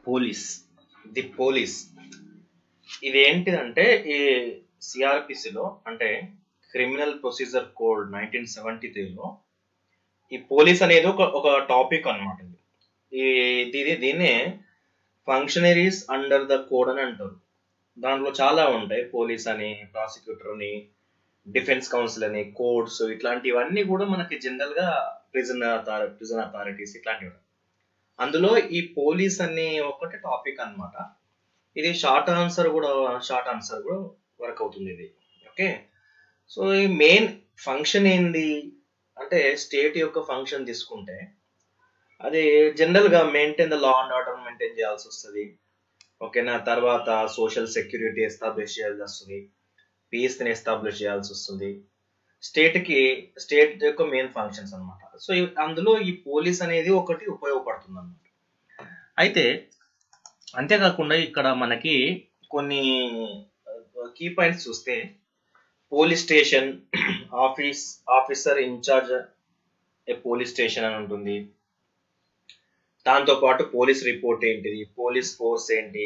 Police the police ఇది ఏంటిదంటే ఈ సిఆర్పిసిలో అంటే క్రిమినల్ ప్రొసీజర్ కోడ్ 1973లో ఈ పోలీస్ అనేది ఒక టాపిక్ అనమాట. దీన్నే ఫంక్షనరీస్ అండర్ ద కోడ్ అని అంటారు. దాంట్లో చాలా ఉంటాయి, పోలీస్ అని, ప్రాసిక్యూటర్ అని, డిఫెన్స్ కౌన్సిల్ అని, కోర్ట్స్, ఇట్లాంటివన్నీ కూడా మనకి జనరల్ గా ప్రిజన్ అథారిటీస్ ఇట్లాంటివి. అందులో ఈ పోలీస్ అనే ఒకటి టాపిక్ అన్నమాట. ఇది షార్ట్ ఆన్సర్ కూడా వర్క్ అవుతుంది ఇది. ఓకే, సో ఈ మెయిన్ ఫంక్షన్ ఏంది అంటే స్టేట్ యొక్క ఫంక్షన్ తీసుకుంటే అది జనరల్ గా maintain the law and order maintain చేయాల్సి వస్తుంది. ఓకేనా, తర్వాత సోషల్ సెక్యూరిటీ ఎస్టాబ్లిష్ చేయాల్సి వస్తుంది, పీస్ ని ఎస్టాబ్లిష్ చేయాల్సి వస్తుంది. స్టేట్ యొక్క మెయిన్ ఫంక్షన్స్ అనమాట. సో అందులో ఈ పోలీస్ అనేది ఒకటి ఉపయోగపడుతుంది అనమాట. అయితే అంతేకాకుండా ఇక్కడ మనకి కొన్ని కీ పాయింట్స్ చూస్తే పోలీస్ స్టేషన్, ఆఫీసర్ ఇన్ఛార్జ్ ఏ పోలీస్ స్టేషన్ అని ఉంటుంది. దాంతో పాటు పోలీస్ రిపోర్ట్ ఏంటిది, పోలీస్ ఫోర్స్ ఏంటి,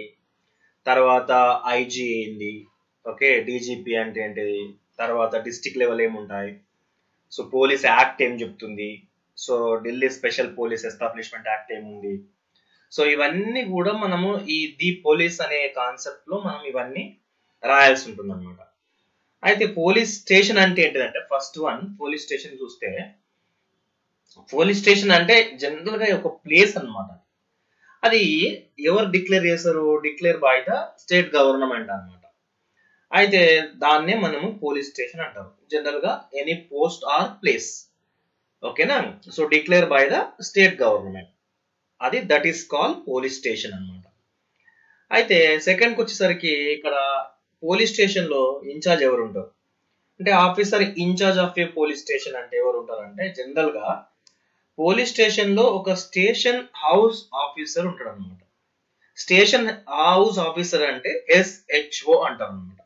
తర్వాత ఐజీ ఏంటి, ఓకే, డీజీపీ అంటే ఏంటిది, తర్వాత డిస్ట్రిక్ట్ లెవెల్ ఏముంటాయి, సో పోలీస్ యాక్ట్ ఏం చెప్తుంది, so Delhi special police establishment act ఏముంది. సో ఇవన్నీ కూడా మనము ఈ ది పోలీస్ అనే కాన్సెప్ట్ లో మనం ఇవన్నీ రాయాల్సి ఉంటుంది అనమాట. అయితే పోలీస్ స్టేషన్ అంటే ఏంటిదంటే ఫస్ట్ వన్, పోలీస్ స్టేషన్ చూస్తే పోలీస్ స్టేషన్ అంటే జనరల్ గా ఒక ప్లేస్ అనమాట. అది ఎవరు డిక్లేర్ చేస్తారు, declare by the state government అనమాట. అయితే దాన్నే మనము పోలీస్ స్టేషన్ అంటారు. జనరల్ గా ఎనీ పోస్ట్ ఆర్ ప్లేస్, ఓకేనా, so declare by the state government, అది that is call police station అనమాట. అయితే సెకండ్కి వచ్చేసరికి ఇక్కడ పోలీస్ స్టేషన్ లో ఇన్ఛార్జ్ ఎవరు ఉంటారు అంటే officer incharge of a police station అంటే ఎవరు ఉంటారు అంటే జనరల్ గా పోలీస్ స్టేషన్ లో ఒక స్టేషన్ హౌస్ ఆఫీసర్ ఉంటాడు అనమాట. స్టేషన్ హౌస్ ఆఫీసర్ అంటే SHO అంటారు అనమాట.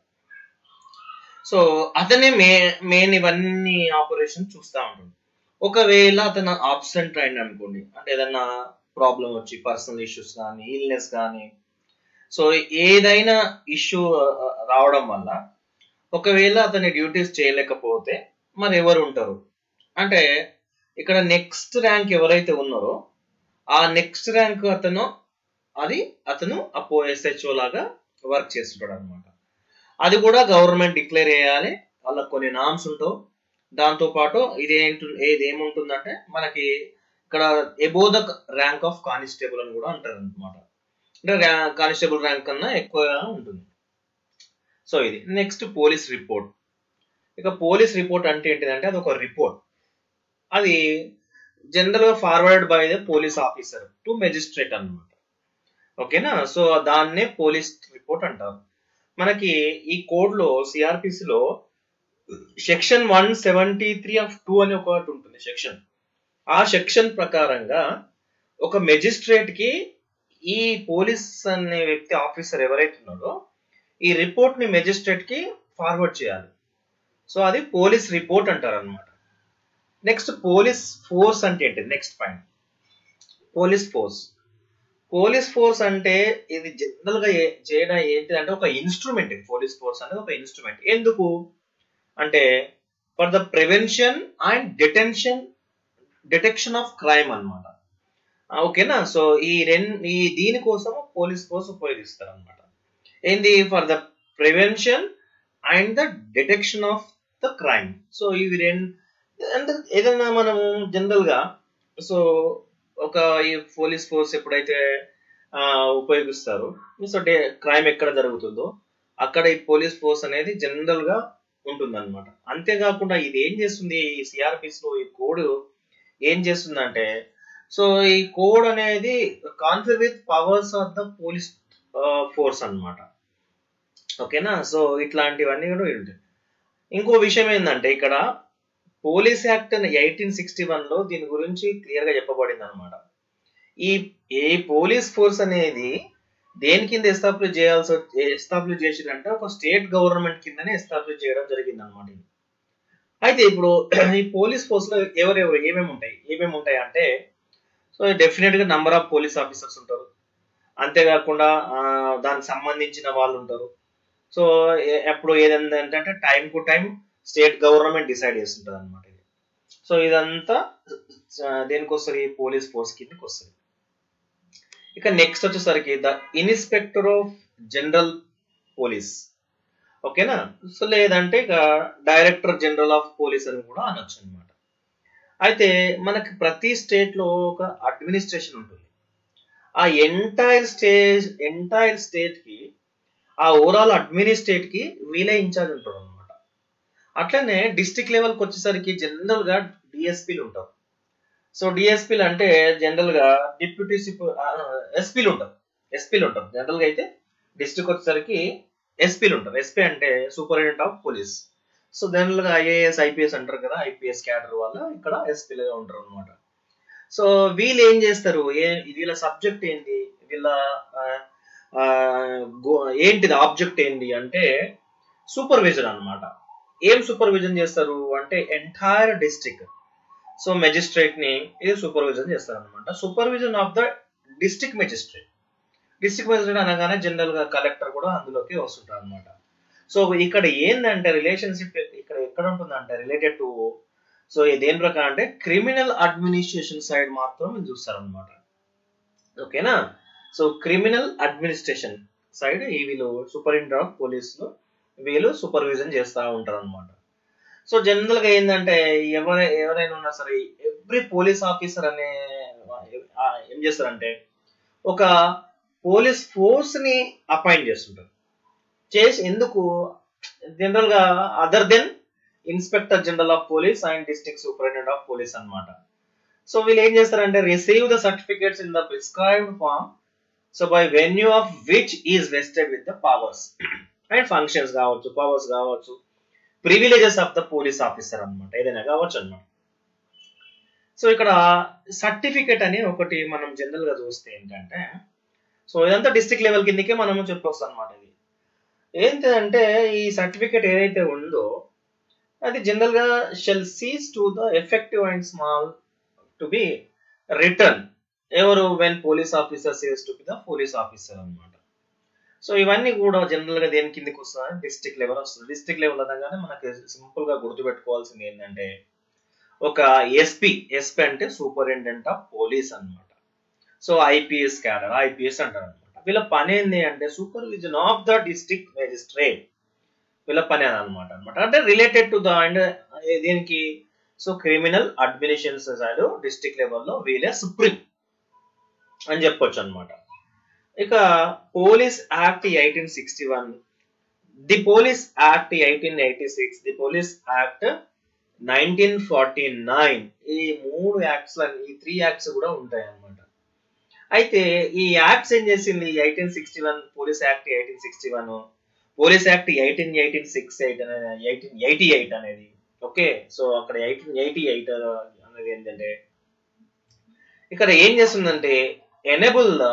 సో అతనే మెయిన్ ఇవన్నీ ఆపరేషన్ చూస్తూ ఉంటుంది. ఒకవేళ అతను ఆబ్సెంట్ అయింది అనుకోండి, అంటే ఏదన్నా ప్రాబ్లం వచ్చి పర్సనల్ ఇష్యూస్ కానీ, ఇల్నెస్ కానీ, సో ఏదైనా ఇష్యూ రావడం వల్ల ఒకవేళ అతని డ్యూటీస్ చేయలేకపోతే మరి ఎవరు ఉంటారు అంటే ఇక్కడ నెక్స్ట్ ర్యాంక్ ఎవరైతే ఉన్నారో ఆ నెక్స్ట్ ర్యాంక్ అతను SHO లాగా వర్క్ చేస్తుంటాడు అనమాట. అది కూడా గవర్నమెంట్ డిక్లేర్ చేయాలి, వాళ్ళకి కొన్ని నామ్స్ ఉంటావు. దాంతో పాటు ఏముంటుందంటే మనకి ఇక్కడ above the rank of constable అని కూడా అంటారు అనమాట. అంటే కానిస్టేబుల్ ర్యాంక్ కన్నా ఎక్కువగా ఉంటుంది. సో ఇది నెక్స్ట్ పోలీస్ రిపోర్ట్. ఇక పోలీస్ రిపోర్ట్ అంటే ఏంటిదంటే అది ఒక రిపోర్ట్, అది జనరల్ గా forward by the police officer to magistrate అన్నమాట. ఓకేనా, సో దాన్నే పోలీస్ రిపోర్ట్ అంటారు. మనకి ఈ కోడ్ లో సిఆర్పిసిలో సెక్షన్ 173(2) అని ఒకటి ఉంటుంది సెక్షన్. ఆ సెక్షన్ ప్రకారంగా ఒక మెజిస్ట్రేట్ కి ఈ పోలీస్ అనే వ్యక్తి ఆఫీసర్ ఎవరైతే ఉన్నాడో ఈ రిపోర్ట్ ని మెజిస్ట్రేట్ కి ఫార్వర్డ్ చేయాలి. సో అది పోలీస్ రిపోర్ట్ అంటారు అనమాట. నెక్స్ట్ పోలీస్ ఫోర్స్ అంటే ఏంటి, నెక్స్ట్ పాయింట్ పోలీస్ ఫోర్స్ అంటే ఇది జనరల్ గా చేయడం ఏంటిదంటే ఒక ఇన్స్ట్రుమెంట్. పోలీస్ ఫోర్స్ అనేది ఒక ఇన్స్ట్రుమెంట్. ఎందుకు అంటే for the prevention and detection of crime అన్నమాట. ఓకేనా, సో దీనికోసం పోలీస్ ఫోర్స్ ఉపయోగిస్తారు అనమాట. ఏంది, for the prevention and the detection of the crime. So ఇవి అంటే ఏదైనా మనము జనరల్ గా సో ఈ పోలీస్ ఫోర్స్ ఎప్పుడైతే ఉపయోగిస్తారు, సో క్రైమ్ ఎక్కడ జరుగుతుందో అక్కడ ఈ పోలీస్ ఫోర్స్ అనేది జనరల్ గా ఉంటుంది అనమాట. అంతేకాకుండా ఇది ఏం చేస్తుంది, ఈ సిఆర్పిస్ లో ఈ కోడ్ ఏం చేస్తుందంటే సో ఈ కోడ్ అనేది configure with powers of the police force అన్నమాట. ఓకేనా, సో ఇట్లాంటివన్నీ కూడా ఉంటాయి. ఇంకో విషయం ఏంటంటే ఇక్కడ పోలీస్ యాక్ట్ 1861 లో దీని గురించి క్లియర్ గా చెప్పబడింది అనమాట. ఈ పోలీస్ ఫోర్స్ అనేది దేని కింద ఎస్టాబ్లిష్ చేసిరంటే ఒక స్టేట్ గవర్నమెంట్ కిందనే ఎస్టాబ్లిష్ చేయడం జరిగింది అనమాట. అయితే ఇప్పుడు ఈ పోలీస్ ఫోర్స్ లో ఏమేమి ఉంటాయి అంటే సో డెఫినెట్ గా నంబర్ ఆఫ్ పోలీస్ ఆఫీసర్స్ ఉంటారు. అంతేకాకుండా దానికి సంబంధించిన వాళ్ళు ఉంటారు. సో ఎప్పుడు ఏదైనా అంటే time to time state government decide చేస్తుంటది అనమాట ఇది. సో ఇదంతా దేనికి వస్తుంది, పోలీస్ ఫోర్స్ కిందకి వస్తుంది. ఇక నెక్స్ట్ వచ్చేసరికి the inspector of general police, ఓకేనా. సో లేదంటే ఇక డైరెక్టర్ జనరల్ ఆఫ్ పోలీస్ అని కూడా అనొచ్చు అనమాట. అయితే మనకి ప్రతి స్టేట్ లో ఒక అడ్మినిస్ట్రేషన్ ఉంటుంది. ఆ ఎంటైర్ స్టేట్ కి, ఆ ఓవరాల్ అడ్మినిస్ట్రేట్ కి వీలే ఇన్ఛార్జ్ ఉంటాడు అనమాట. అట్లనే డిస్ట్రిక్ట్ లెవెల్కి వచ్చేసరికి జనరల్ గా డిఎస్పీలు ఉంటారు. సో డిఎస్పీలు అంటే జనరల్ గా డిప్యూటీ ఎస్పీలు ఉంటారు జనరల్ గా. అయితే డిస్ట్రిక్ట్ వచ్చేసరికి ఎస్పీలు ఉంటారు. ఎస్పీ అంటే superintendent of police. So general గా ఐఏఎస్ ఐపీఎస్ అంటారు కదా, ఐపీఎస్ క్యాడర్ వాళ్ళు ఇక్కడ ఎస్పీలుగా ఉంటారు అనమాట. సో వీళ్ళు ఏం చేస్తారు, వీళ్ళ సబ్జెక్ట్ ఏంటి, వీళ్ళ ఏంటిది ఆబ్జెక్ట్ ఏంటి అంటే సూపర్విజన్ అన్నమాట. ఏం సూపర్విజన్ చేస్తారు అంటే ఎంటైర్ డిస్ట్రిక్ట్. సో మెజిస్ట్రేట్ ని ఇది సూపర్విజన్ చేస్తారు అనమాట. Supervision of the district magistrate. District magistrate అనగానే జనరల్ గా కలెక్టర్ కూడా అందులోకి వస్తుంటారు అనమాట. సో ఇక్కడ ఏంటంటే రిలేషన్షిప్ ఇక్కడ ఎక్కడ ఉంటుందంటే రిలేటెడ్ టు, సో దేని ప్రకారం అంటే క్రిమినల్ అడ్మినిస్ట్రేషన్ సైడ్ మాత్రం చూస్తారు అనమాట. ఓకేనా. సో క్రిమినల్ అడ్మినిస్ట్రేషన్ సైడ్ ఈ వీళ్ళు సూపరింటెండెంట్ ఆఫ్ పోలీస్ లో వీళ్ళు సూపర్విజన్ చేస్తూ ఉంటారు అనమాట. సో జనరల్ గా ఏంటంటే ఎవరైనా ఉన్నా సరే ఎవ్రీ పోలీస్ ఆఫీసర్ అనే ఏం చేస్తారంటే ఒక పోలీస్ ఫోర్స్ ని అపాయింట్ చేస్తుంటారు. చేసి ఎందుకు, జనరల్ గా other than inspector general of police and district superintendent of police అన్నమాట. సో వీళ్ళు ఏం చేస్తారంటే receive the certificates in the prescribed form, so by venue of which is vested with the powers and functions కావచ్చు, powers కావచ్చు, privileges of the police officer అనమాట, ఏదైనా కావచ్చు అనమాట. సో ఇక్కడ సర్టిఫికేట్ అని ఒకటి మనం జనరల్ గా చూస్తే ఏంటంటే, సో ఇదంతా డిస్ట్రిక్ట్ లెవెల్ కిందకే మనము చెప్పొస్తాం అనమాట. ఇది ఏంటంటే ఈ సర్టిఫికేట్ ఏదైతే ఉందో అది జనరల్ గా shall cease to the effective and small to be return ఎవరు when police officer says to be the police officer అనమాట. సో ఇవన్నీ కూడా జనరల్ గా దేని కిందకి వస్తుంది, డిస్ట్రిక్ట్ లెవెల్ వస్తుంది. డిస్ట్రిక్ట్ లెవెల్ అనగానే మనకి సింపుల్ గా గుర్తుపెట్టుకోవాల్సింది ఏంటంటే ఒక ఎస్పీ అంటే సూపరింటెండెంట్ ఆఫ్ పోలీస్ అనమాట. సో ఐపీఎస్ క్యాడర్, ఐపీఎస్ అంటారు అనమాట. వీళ్ళ పని ఏంటి అంటే supervision of the district magistrate, వీళ్ళ పని అనమాట. అంటే రిలేటెడ్ టు ద అండ్ దీనికి so criminal administration side district లెవెల్లో వీళ్ళే సుప్రీం అని చెప్పొచ్చు అనమాట. ఇక police act 1861, the police act 1886, the police act 1949, ఈ 3 యాక్ట్స్, ఈ 3 యాక్ట్స్ కూడా ఉంటాయి అన్నమాట. అయితే ఈ యాక్ట్స్ ఏం చేసింది, 1861 పోలీస్ యాక్ట్ 1861, పోలీస్ యాక్ట్ 1888 అనేది ఓకే. సో అక్కడ 1888 అనేది ఏంటంటే ఇక్కడ ఏం చేస్తుందంటే enable the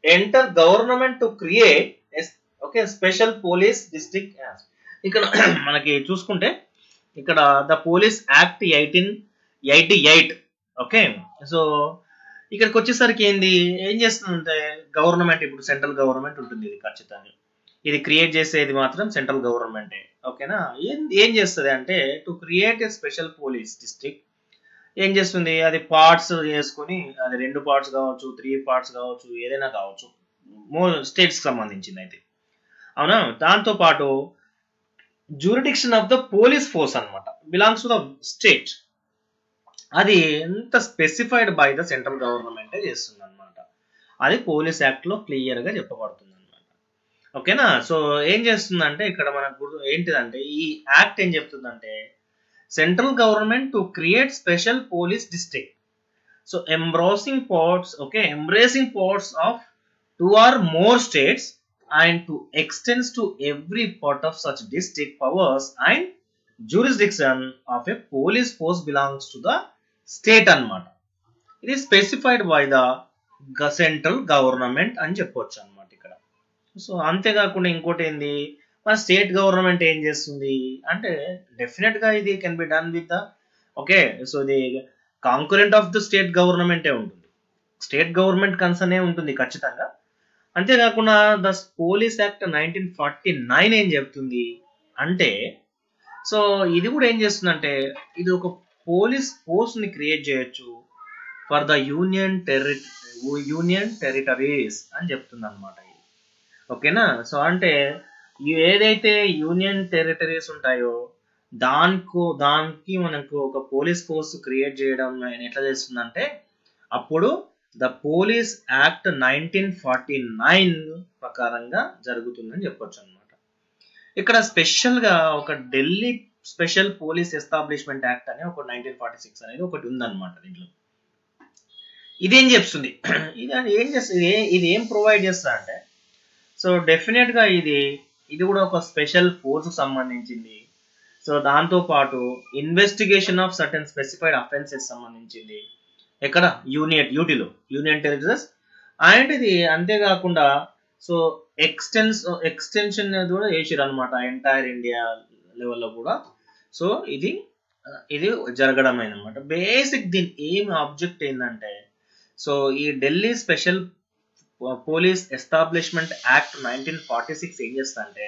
enter government to create okay special police district. ఇక్కడ మనకి చూసుకుంటే ఇక్కడ the police act 1888 okay. So ఇక్కడికి వచ్చేసరికి ఏం చేస్తుందంటే గవర్నమెంట్, ఇప్పుడు సెంట్రల్ గవర్నమెంట్ ఉంటుంది, ఇది ఖచ్చితంగా ఇది క్రియేట్ చేసేది మాత్రం సెంట్రల్ గవర్నమెంటే ఓకేనా. ఏం చేస్తుంది అంటే to create a special police district ఏం చేస్తుంది, అది పార్ట్స్ చేసుకుని, అది 2 పార్ట్స్ కావచ్చు, 3 పార్ట్స్ కావచ్చు, ఏదైనా కావచ్చు, స్టేట్స్ సంబంధించింది అయితే అవునా. దాంతో పాటు jurisdiction of the police force అనమాట బిలాంగ్స్ టు ద స్టేట్, అది ఎంత specified by the central government చేస్తుంది అనమాట. అది పోలీస్ యాక్ట్ లో క్లియర్ గా చెప్పబడుతుంది అనమాట ఓకేనా. సో ఏం చేస్తుందంటే ఇక్కడ మనకు ఏంటిదంటే ఈ యాక్ట్ ఏం చెప్తుందంటే central government to create special police district, so embarrassing parts of 2 or more states and to extends to every part of such district powers and jurisdiction of a police force belongs to the state అన్నమాట. ఇది specified by the central government అని చెప్పొచ్చు అనమాట ఇక్కడ. So అంతేకాకుండా ఇంకోటి ఏంది, మన స్టేట్ గవర్నమెంట్ ఏం చేస్తుంది అంటే డెఫినెట్ గా ఇది can be done with the okay. So ఇది కాంకరెంట్ ఆఫ్ ద స్టేట్ గవర్నమెంటే ఉంటుంది, స్టేట్ గవర్నమెంట్ కన్సర్న్ ఉంటుంది ఖచ్చితంగా. అంతేకాకుండా ద పోలీస్ యాక్ట్ 1949 ఏం చెప్తుంది అంటే, సో ఇది కూడా ఏం చేస్తుందంటే, ఇది ఒక పోలీస్ ఫోర్స్ ని క్రియేట్ చేయొచ్చు ఫర్ ద యూనియన్ టెరిటరీస్ అని చెప్తుంది అనమాట. ఓకేనా. సో అంటే ఏదైతే యూనియన్ టెరిటరీస్ ఉంటాయో దానికి మనకు ఒక పోలీస్ ఫోర్స్ క్రియేట్ చేయడం ఎట్లా చేస్తుందంటే, అప్పుడు ద పోలీస్ యాక్ట్ 1949 ప్రకారంగా జరుగుతుందని చెప్పొచ్చు అనమాట. ఇక్కడ స్పెషల్ గా ఒక Delhi special police establishment act అని ఒక 1946 అనేది ఒకటి ఉందన్నమాట. దీంట్లో ఇదేం చెప్తుంది, ఇది ఏం ప్రొవైడ్ చేస్తా అంటే, సో డెఫినెట్ గా ఇది కూడా ఒక స్పెషల్ ఫోర్స్ సంబంధించింది. సో దాంతో పాటు investigation of certain specified offences సంబంధించింది ఎక్కడ యూనియన్ టెరిటరీస్. అండ్ ఇది అంతేకాకుండా సో ఎక్స్టెన్షన్ కూడా చేసిరు అనమాట ఎంటైర్ ఇండియా లెవెల్లో కూడా. సో ఇది జరగడం అనమాట. బేసిక్ దీని ఏం ఆబ్జెక్ట్ ఏంటంటే, సో ఈ Delhi special police establishment act 1946 ఏం చేస్తా అంటే,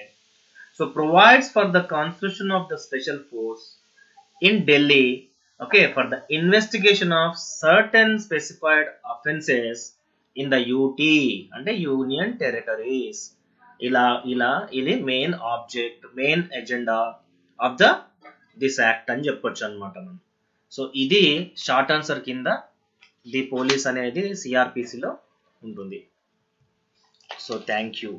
so provides for the constitution of the special force in Delhi, okay, for the investigation of certain specified offences in the UT అంటే యూనియన్ టెరిటరీస్. ఇది main object, main agenda of this act అని చెప్పొచ్చు అనమాట మనం. So ఇది short answer కింద the police అనేది సిఆర్పిసిలో ఉంటుంది. So thank you.